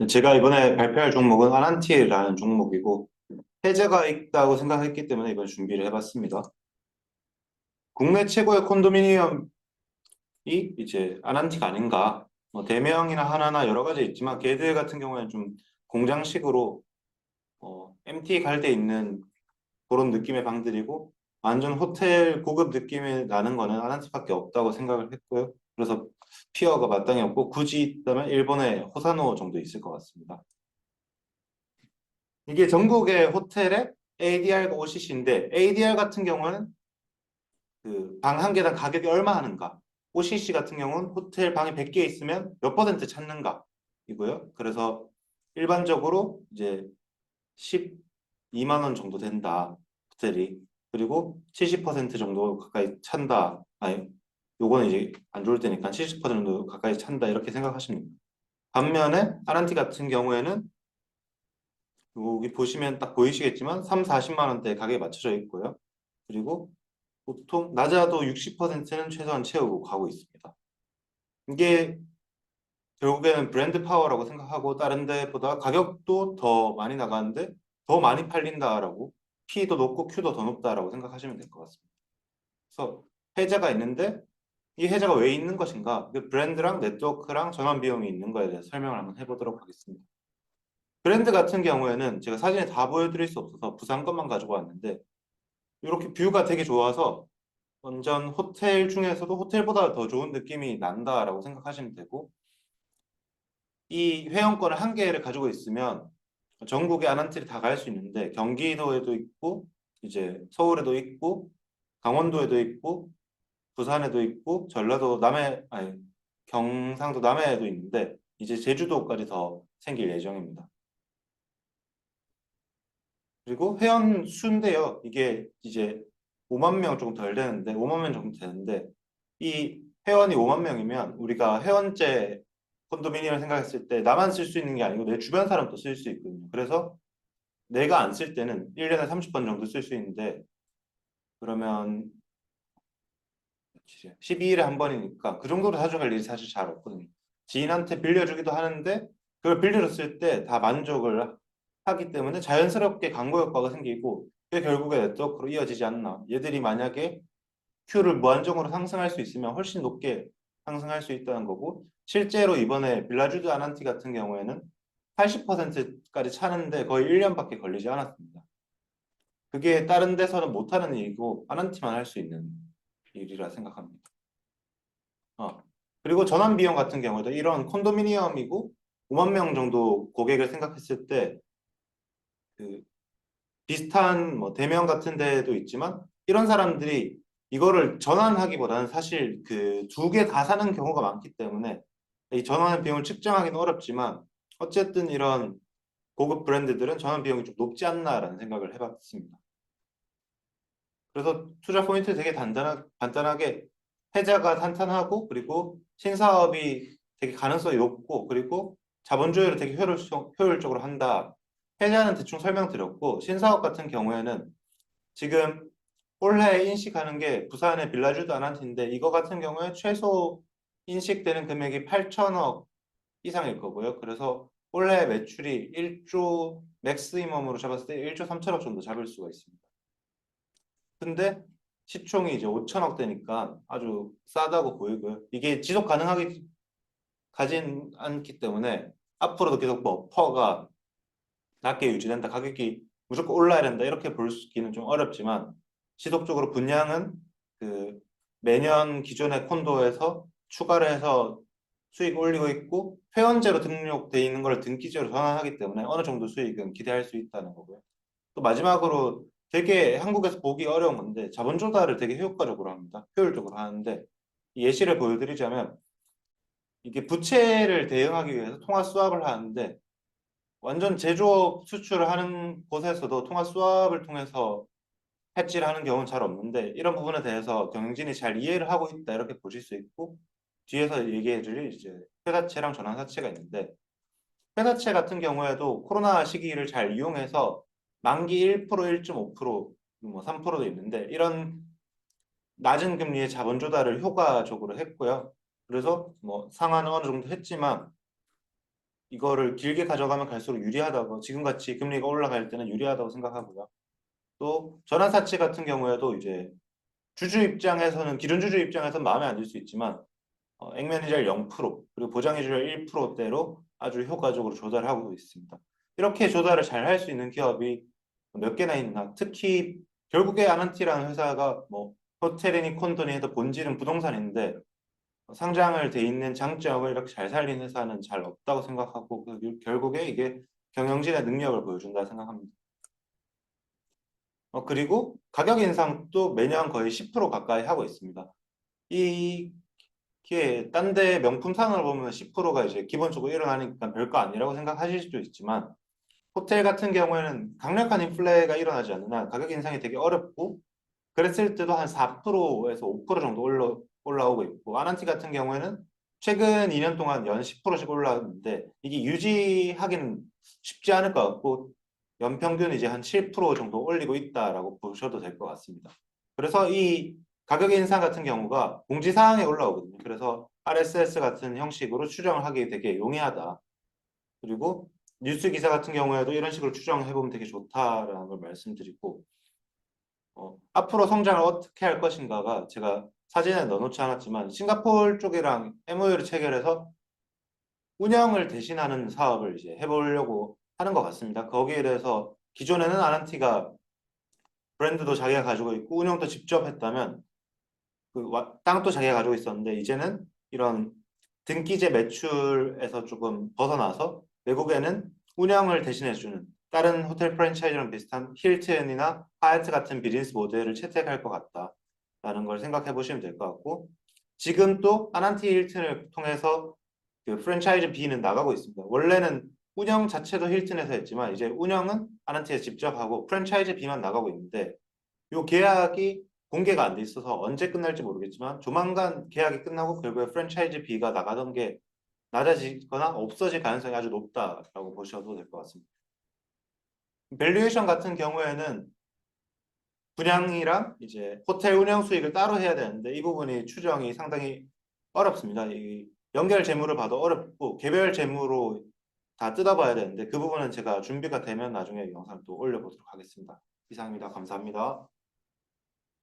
제가 이번에 발표할 종목은 아난티라는 종목이고 해제가 있다고 생각했기 때문에 이번 준비를 해봤습니다. 국내 최고의 콘도미니엄이 이제 아난티가 아닌가. 뭐 대명이나 하나나 여러 가지 있지만 걔들 같은 경우에는 좀 공장식으로 MT 갈 때 있는 그런 느낌의 방들이고 완전 호텔 고급 느낌이 나는 거는 아난티밖에 없다고 생각을 했고요. 그래서 피어가 마땅히 없고 굳이 있다면 일본의 호사노 정도 있을 것 같습니다. 이게 전국의 호텔의 ADR과 OCC인데 ADR 같은 경우는 그 방 한 개당 가격이 얼마 하는가, OCC 같은 경우는 호텔 방이 100개 있으면 몇 퍼센트 찾는가 이고요. 그래서 일반적으로 이제 12만 원 정도 된다 호텔이. 그리고 70% 정도 가까이 찬다. 아니, 요거는 이제 안 좋을 때니까 70% 정도 가까이 찬다 이렇게 생각하시면 됩니다. 반면에 아란티 같은 경우에는 여기 보시면 딱 보이시겠지만 3, 40만 원대 가격에 맞춰져 있고요. 그리고 보통 낮아도 60%는 최소한 채우고 가고 있습니다. 이게 결국에는 브랜드 파워라고 생각하고 다른 데보다 가격도 더 많이 나가는데 더 많이 팔린다라고, P도 높고 Q도 더 높다라고 생각하시면 될 것 같습니다. 그래서 해자가 있는데 이 해자가 왜 있는 것인가? 그 브랜드랑 네트워크랑 전환 비용이 있는 거에 대해서 설명을 한번 해보도록 하겠습니다. 브랜드 같은 경우에는 제가 사진에 다 보여드릴 수 없어서 부산 것만 가지고 왔는데 이렇게 뷰가 되게 좋아서 완전 호텔 중에서도 호텔보다 더 좋은 느낌이 난다라고 생각하시면 되고, 이 회원권을 한 개를 가지고 있으면 전국에 아난티를 다 갈 수 있는데 경기도에도 있고 이제 서울에도 있고 강원도에도 있고 부산에도 있고 전라도 남해, 아니, 경상도 남해에도 있는데 이제 제주도까지 더 생길 예정입니다. 그리고 회원 수인데요. 이게 이제 5만 명 조금 덜 되는데 5만 명 정도 되는데 이 회원이 5만 명이면 우리가 회원제 콘도미니엄을 생각했을 때 나만 쓸 수 있는 게 아니고 내 주변 사람도 쓸 수 있거든요. 그래서 내가 안 쓸 때는 1년에 30번 정도 쓸 수 있는데 그러면 12일에 한 번이니까 그 정도로 가져갈 일이 사실 잘 없거든요. 지인한테 빌려주기도 하는데 그걸 빌려줬을 때 다 만족을 하기 때문에 자연스럽게 광고 효과가 생기고 그게 결국에 네트워크로 이어지지 않나. 얘들이 만약에 Q를 무한정으로 상승할 수 있으면 훨씬 높게 상승할 수 있다는 거고, 실제로 이번에 빌라주드 아난티 같은 경우에는 80%까지 차는데 거의 1년밖에 걸리지 않았습니다. 그게 다른 데서는 못하는 일이고 아난티만 할 수 있는 일이라 생각합니다. 어. 그리고 전환 비용 같은 경우도 이런 콘도미니엄이고 5만 명 정도 고객을 생각했을 때 그 비슷한 뭐 대면 같은 데도 있지만 이런 사람들이 이거를 전환하기보다는 사실 그 두 개 다 사는 경우가 많기 때문에 이 전환 비용을 측정하기는 어렵지만 어쨌든 이런 고급 브랜드들은 전환 비용이 좀 높지 않나라는 생각을 해봤습니다. 그래서 투자 포인트 되게 간단하게 해자가 탄탄하고 그리고 신사업이 되게 가능성이 높고 그리고 자본 조율을 되게 효율적으로 한다. 해자는 대충 설명드렸고 신사업 같은 경우에는 지금 올해 인식하는 게 부산의 빌라주드 아난티인데 이거 같은 경우에 최소 인식되는 금액이 8천억 이상일 거고요. 그래서 올해 매출이 1조 맥시멈으로 잡았을 때 1조 3천억 정도 잡을 수가 있습니다. 근데 시총이 이제 5천억 대니까 아주 싸다고 보이고요. 이게 지속 가능하게 가진 않기 때문에 앞으로도 계속 뭐 퍼가 낮게 유지된다, 가격이 무조건 올라야 된다 이렇게 볼수기는 좀 어렵지만 지속적으로 분양은 그 매년 기존의 콘도에서 추가를 해서 수익 올리고 있고 회원제로 등록돼 있는 걸 등기제로 전환하기 때문에 어느 정도 수익은 기대할 수 있다는 거고요. 또 마지막으로 되게 한국에서 보기 어려운 건데 자본 조달을 되게 효과적으로 합니다. 효율적으로 하는데 이 예시를 보여드리자면 이게 부채를 대응하기 위해서 통화 스왑을 하는데 완전 제조업 수출을 하는 곳에서도 통화 스왑을 통해서 해지를 하는 경우는 잘 없는데 이런 부분에 대해서 경영진이 잘 이해를 하고 있다 이렇게 보실 수 있고, 뒤에서 얘기해 드릴 이제 회사채랑 전환사채가 있는데 회사채 같은 경우에도 코로나 시기를 잘 이용해서 만기 1%, 1.5%, 뭐 3%도 있는데 이런 낮은 금리의 자본 조달을 효과적으로 했고요. 그래서 뭐 상환은 어느 정도 했지만 이거를 길게 가져가면 갈수록 유리하다고, 지금같이 금리가 올라갈 때는 유리하다고 생각하고요. 또 전환사채 같은 경우에도 이제 주주 입장에서는, 기존 주주 입장에서는 마음에 안 들 수 있지만 액면이자율 0% 그리고 보장이자율 1%대로 아주 효과적으로 조달하고 있습니다. 이렇게 조달을 잘 할 수 있는 기업이 몇 개나 있나. 특히 결국에 아난티라는 회사가 뭐 호텔이니 콘도니 해도 본질은 부동산인데 상장을 돼 있는 장점을 이렇게 잘 살린 회사는 잘 없다고 생각하고, 결국에 이게 경영진의 능력을 보여준다 생각합니다. 그리고 가격 인상도 매년 거의 10% 가까이 하고 있습니다. 이게 딴 데 명품 산업을 보면 10%가 이제 기본적으로 일어나니까 별거 아니라고 생각하실 수도 있지만, 호텔 같은 경우에는 강력한 인플레가 일어나지 않는 한 가격 인상이 되게 어렵고, 그랬을 때도 한 4%에서 5% 정도 올라오고 있고, 아난티 같은 경우에는 최근 2년 동안 연 10%씩 올라왔는데 이게 유지하기는 쉽지 않을 것 같고, 연평균 이제 한 7% 정도 올리고 있다라고 보셔도 될 것 같습니다. 그래서 이 가격 인상 같은 경우가 공지사항에 올라오거든요. 그래서 RSS 같은 형식으로 추정을 하기 되게 용이하다. 그리고 뉴스 기사 같은 경우에도 이런 식으로 추정해보면 되게 좋다라는 걸 말씀드리고, 앞으로 성장을 어떻게 할 것인가가, 제가 사진에 넣어놓지 않았지만 싱가포르 쪽이랑 MOU를 체결해서 운영을 대신하는 사업을 이제 해보려고 하는 것 같습니다. 거기에 대해서 기존에는 아난티가 브랜드도 자기가 가지고 있고 운영도 직접 했다면 땅도 자기가 가지고 있었는데, 이제는 이런 등기제 매출에서 조금 벗어나서 외국에는 운영을 대신해주는 다른 호텔 프랜차이즈랑 비슷한 힐튼이나 하얏트 같은 비즈니스 모델을 채택할 것 같다라는 걸 생각해 보시면 될 것 같고, 지금 또 아난티 힐튼을 통해서 그 프랜차이즈 B는 나가고 있습니다. 원래는 운영 자체도 힐튼에서 했지만 이제 운영은 아난티에서 직접 하고 프랜차이즈 B만 나가고 있는데, 이 계약이 공개가 안 돼 있어서 언제 끝날지 모르겠지만 조만간 계약이 끝나고 결국에 프랜차이즈 B가 나가던 게 낮아지거나 없어질 가능성이 아주 높다라고 보셔도 될 것 같습니다. 밸류에이션 같은 경우에는 분양이랑 이제 호텔 운영 수익을 따로 해야 되는데 이 부분이 추정이 상당히 어렵습니다. 이 연결 재무를 봐도 어렵고 개별 재무로 다 뜯어봐야 되는데, 그 부분은 제가 준비가 되면 나중에 영상 또 올려보도록 하겠습니다. 이상입니다. 감사합니다.